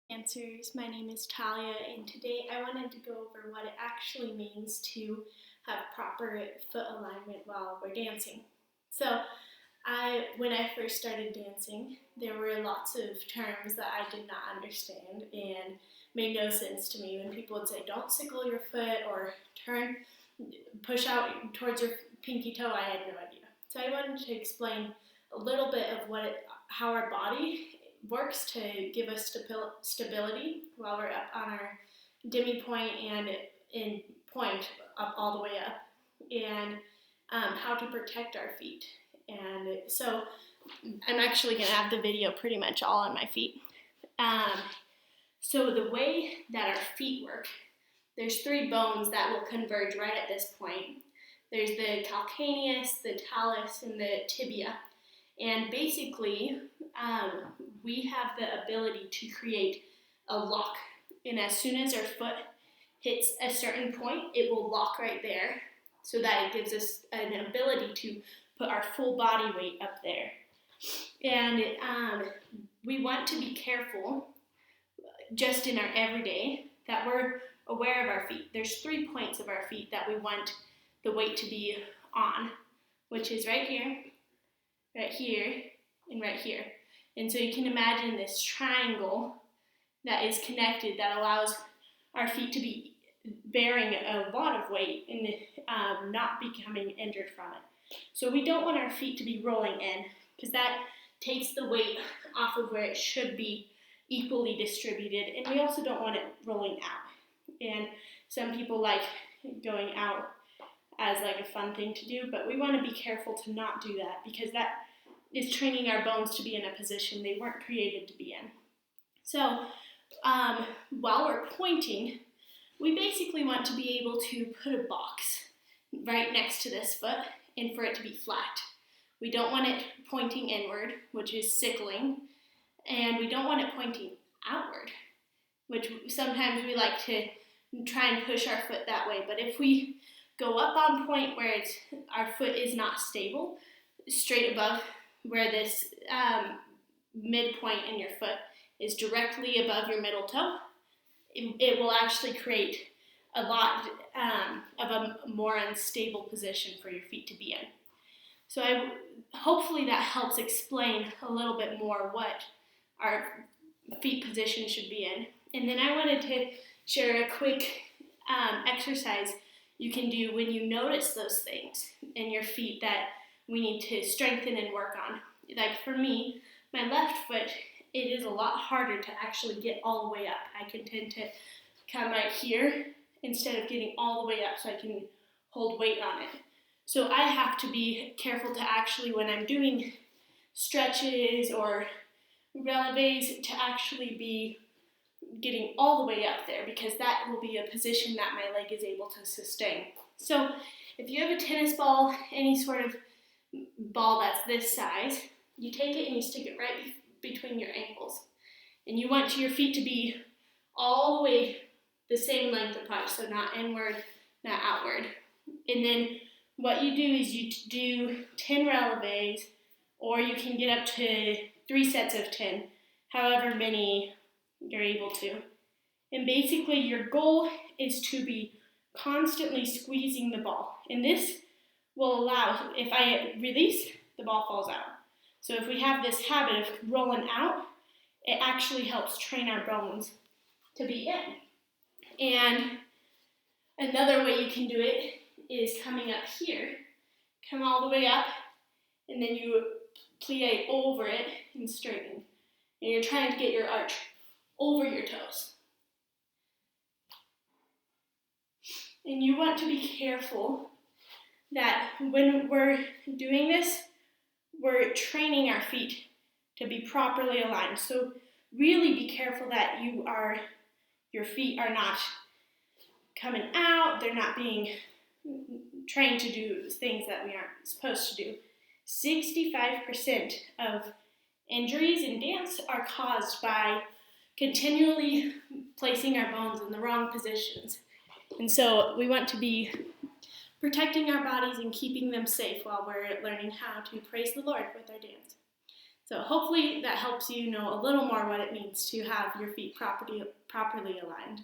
Dancers. My name is Talia, and today I wanted to go over what it actually means to have proper foot alignment while we're dancing. So, when I first started dancing, there were lots of terms that I did not understand and made no sense to me. When people would say, "Don't sickle your foot" or push out towards your pinky toe, I had no idea. So I wanted to explain a little bit of how our body works to give us stability while we're up on our demi point and in point up all the way up, and how to protect our feet. And so I'm actually going to have the video pretty much all on my feet. So the way that our feet work, there's three bones that will converge right at this point. There's the calcaneus, the talus, and the tibia. And basically, we have the ability to create a lock. And as soon as our foot hits a certain point, it will lock right there so that it gives us an ability to put our full body weight up there. And we want to be careful just in our everyday that we're aware of our feet. There's 3 points of our feet that we want the weight to be on, which is right here, and right here. And so you can imagine this triangle that is connected that allows our feet to be bearing a lot of weight and not becoming injured from it. So we don't want our feet to be rolling in, because that takes the weight off of where it should be equally distributed, and we also don't want it rolling out. And some people like going out as like a fun thing to do, but we want to be careful to not do that, because that is training our bones to be in a position they weren't created to be in. So while we're pointing, we basically want to be able to put a box right next to this foot and for it to be flat. We don't want it pointing inward, which is sickling, and we don't want it pointing outward, which sometimes we like to try and push our foot that way. But if we go up on point where our foot is not stable, straight above where this midpoint in your foot is directly above your middle toe, it will actually create a lot of a more unstable position for your feet to be in. So hopefully that helps explain a little bit more what our feet position should be in. And then I wanted to share a quick exercise you can do when you notice those things in your feet that we need to strengthen and work on. Like for me, my left foot, it is a lot harder to actually get all the way up. I can tend to come right here instead of getting all the way up so I can hold weight on it. So I have to be careful to actually, when I'm doing stretches or releves, to actually be getting all the way up there, because that will be a position that my leg is able to sustain. So if you have a tennis ball, any sort of ball that's this size, you take it and you stick it right between your ankles. And you want your feet to be all the way the same length apart, so not inward, not outward. And then what you do is you do 10 releves, or you can get up to 3 sets of 10, however many you're able to. And basically your goal is to be constantly squeezing the ball. And this will allow, if I release, the ball falls out. So if we have this habit of rolling out, it actually helps train our bones to be in. And another way you can do it is coming up here, come all the way up, and then you plie over it and straighten. And you're trying to get your arch over your toes. And you want to be careful that when we're doing this, we're training our feet to be properly aligned. So really be careful that your feet are not coming out, they're not being trained to do things that we aren't supposed to do. 65% of injuries in dance are caused by continually placing our bones in the wrong positions. And so we want to be protecting our bodies and keeping them safe while we're learning how to praise the Lord with our dance. So hopefully that helps you know a little more what it means to have your feet properly aligned.